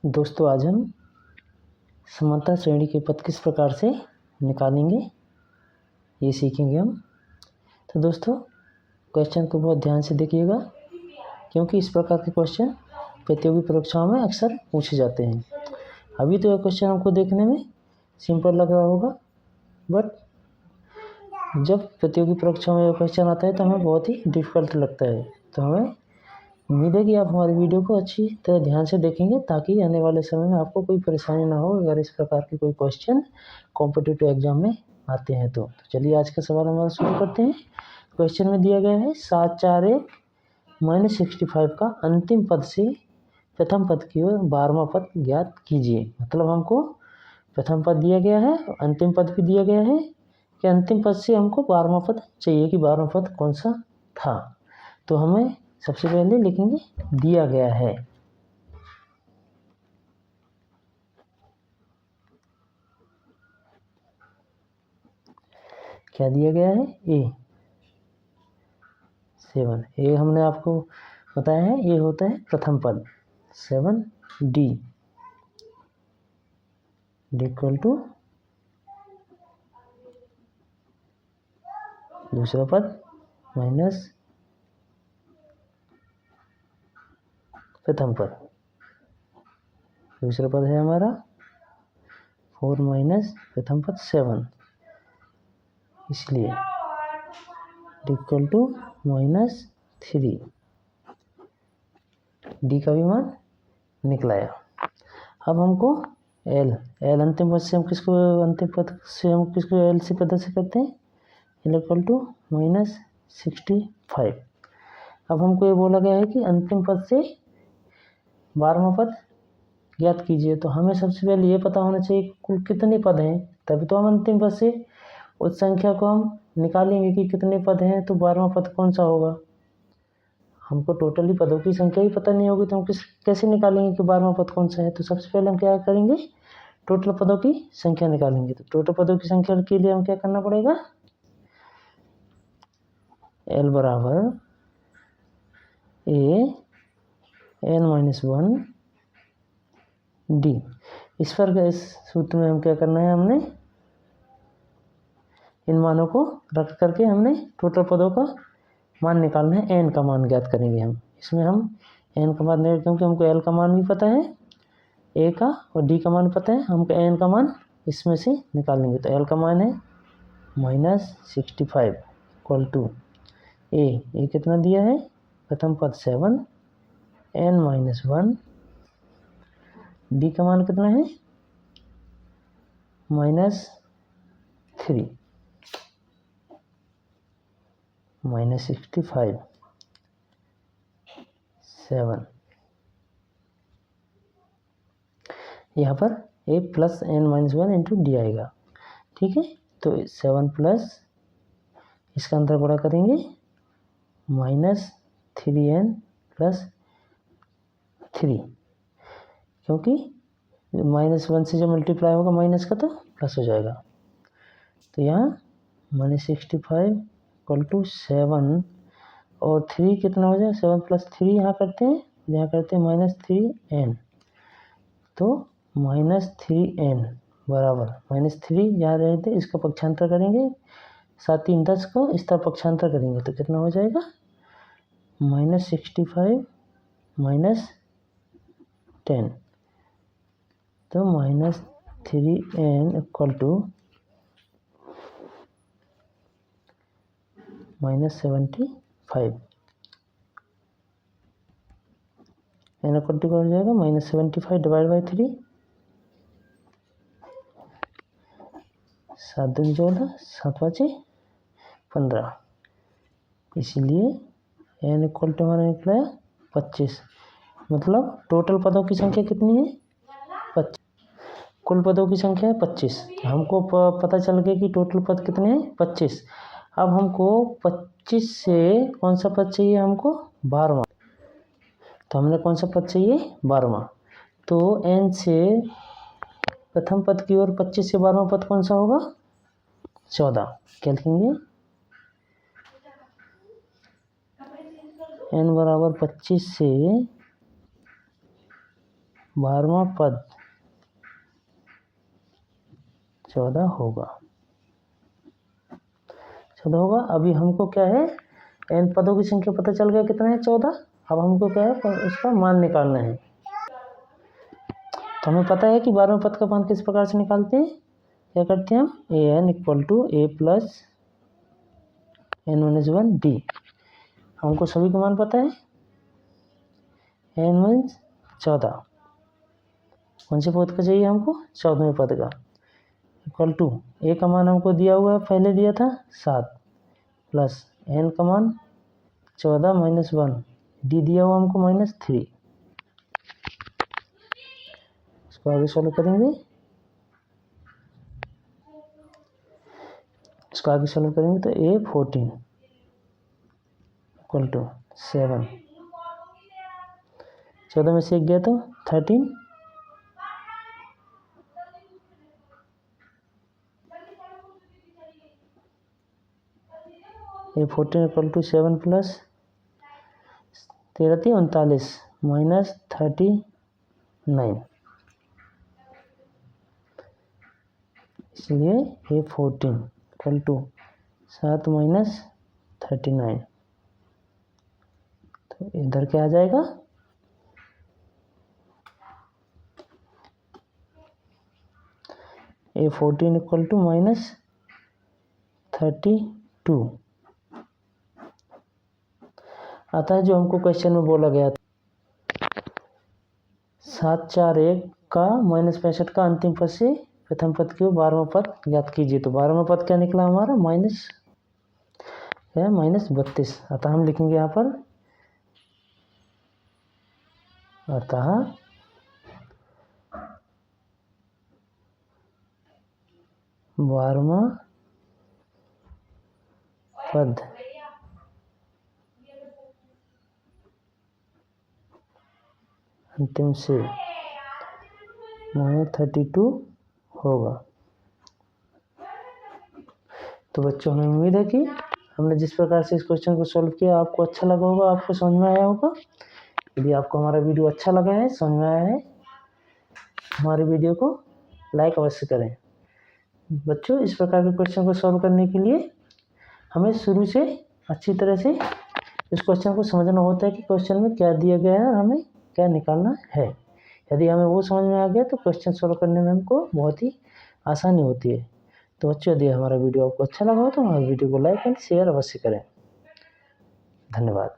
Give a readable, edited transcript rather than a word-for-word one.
दोस्तों आज हम समांतर श्रेणी के पद किस प्रकार से निकालेंगे ये सीखेंगे हम। तो दोस्तों क्वेश्चन को बहुत ध्यान से देखिएगा, क्योंकि इस प्रकार के क्वेश्चन प्रतियोगी परीक्षाओं में अक्सर पूछे जाते हैं। अभी तो यह क्वेश्चन हमको देखने में सिंपल लग रहा होगा, बट जब प्रतियोगी परीक्षाओं में यह क्वेश्चन आता है तो हमें बहुत ही डिफ़िकल्ट लगता है। तो हमें उम्मीद है कि आप हमारी वीडियो को अच्छी तरह ध्यान से देखेंगे, ताकि आने वाले समय में आपको कोई परेशानी ना हो अगर इस प्रकार के कोई क्वेश्चन कॉम्पिटिटिव एग्जाम में आते हैं। तो चलिए आज का सवाल हमारा शुरू करते हैं। क्वेश्चन में दिया गया है 741-65 का अंतिम पद से प्रथम पद की ओर 12वां पद ज्ञात कीजिए। मतलब हमको प्रथम पद दिया गया है, अंतिम पद भी दिया गया है कि अंतिम पद से हमको 12वां पद चाहिए कि 12वां पद कौन सा था। तो हमें सबसे पहले लिखेंगे दिया गया है। क्या दिया गया है? A7। ए हमने आपको बताया है ये होता है प्रथम पद। 7D इक्वल टू दूसरा पद माइनस प्रथम पद। दूसरा पद है हमारा 4 माइनस प्रथम पद 7, इसलिए इक्वल टू -3। डी का भी मान निकलाया। अब हमको एल अंतिम पद से हम किसको एल से प्रदर्शित करते हैं, एल इक्वल टू -65। अब हमको ये बोला गया है कि अंतिम पद से 12वां पद ज्ञात कीजिए। तो हमें सबसे पहले ये पता होना चाहिए कुल कितने पद हैं, तभी तो हम अंतिम पद से उस संख्या को हम निकालेंगे कि कितने पद हैं, तो 12वां पद कौन सा होगा। हमको टोटली पदों की संख्या ही पता नहीं होगी तो हम कैसे निकालेंगे कि 12वां पद कौन सा है। तो सबसे पहले हम क्या करेंगे, टोटल पदों की संख्या निकालेंगे। तो टोटल पदों की संख्या के लिए हम क्या करना पड़ेगा, एल बराबर n-1 डी। इस सूत्र में हम क्या करना है, हमने इन मानों को रख करके हमने टोटल पदों का मान निकालना है। n का मान ज्ञात करेंगे हम। इसमें हम n का मान नहीं, क्योंकि हमको l का मान भी पता है, a का और d का मान पता है, हमको n का मान इसमें से निकालेंगे। तो l का मान है -65 इक्वल टू a कितना दिया है, प्रथम पद 7 n-1, d का मान कितना है -3 -65 7। यहाँ पर a plus n-1 into D आएगा। ठीक है, तो 7 प्लस इसका अंतर बड़ा करेंगे -3n प्लस 3, क्योंकि -1 से जब मल्टीप्लाई होगा माइनस का तो प्लस हो जाएगा। तो यहाँ -65 इक्वल टू 7 और 3 कितना हो जाएगा, 7 प्लस 3 यहाँ करते हैं -3n, तो -3n बराबर -3 यहाँ रहते इसका पक्षांतर करेंगे, 7 10 को इस तरह पक्षांतर करेंगे तो कितना हो जाएगा -65 -10, तो -3n equal to -75। n equal to हो जाएगा -75 डिवाइड बाई 3, 7 दूनी 14, 7 5 15, इसलिए n इक्वल टू हमारा निकला 25। मतलब टोटल पदों की संख्या कितनी है, 25। कुल पदों की संख्या है 25। हमको पता चल गया कि टोटल पद कितने हैं, 25। अब हमको 25 से कौन सा पद चाहिए, हमको 12वां। तो हमने कौन सा पद चाहिए, 12वां। तो n से प्रथम पद की ओर 25 से 12वां पद कौन सा होगा, 14। क्या लिखेंगे, n बराबर 25 से 12वां पद 14 होगा। अभी हमको क्या है, n पदों की संख्या पता चल गया कितना है, 14। अब हमको क्या है, उसका मान निकालना है। तो हमें पता है कि 12वें पद का मान किस प्रकार से निकालते हैं। क्या करते हैं हम, an equal to a plus n-1 d। हमको सभी का मान पता है। n 14, कौन से पद का चाहिए हमको, 14वें पद का। इक्वल टू a का मान हमको दिया हुआ है, पहले दिया था 7, प्लस n का मान 14 माइनस 1, d दिया हुआ हमको -3। इसको आगे सॉल्व करेंगे। तो a14 इक्वल टू 7, 14 में से 1 गया तो 13, a14 equal to 7 plus 13 39 minus 39, इसलिए a14 इक्वल टू 7 माइनस 39। तो इधर क्या आ जाएगा, a14 इक्वल टू -32 आता है, जो हमको क्वेश्चन में बोला गया था। 741 का -65 का अंतिम पद से प्रथम पद की 12वां पद ज्ञात कीजिए। तो 12वां पद क्या निकला हमारा, -32। अतः हम लिखेंगे यहाँ पर, अतः 12वां पद अंतिम से -32 होगा। तो बच्चों, हमें उम्मीद है कि हमने जिस प्रकार से इस क्वेश्चन को सॉल्व किया आपको अच्छा लगा होगा, आपको समझ में आया होगा। यदि आपको हमारा वीडियो अच्छा लगा है, समझ में आया है, हमारे वीडियो को लाइक अवश्य करें। बच्चों, इस प्रकार के क्वेश्चन को सॉल्व करने के लिए हमें शुरू से अच्छी तरह से इस क्वेश्चन को समझना होता है कि क्वेश्चन में क्या दिया गया है और हमें क्या निकालना है। यदि हमें वो समझ में आ गया तो क्वेश्चन सॉल्व करने में हमको बहुत ही आसानी होती है। तो बच्चों, यदि हमारा वीडियो आपको अच्छा लगा हो तो हमारे वीडियो को लाइक एंड शेयर अवश्य करें। धन्यवाद।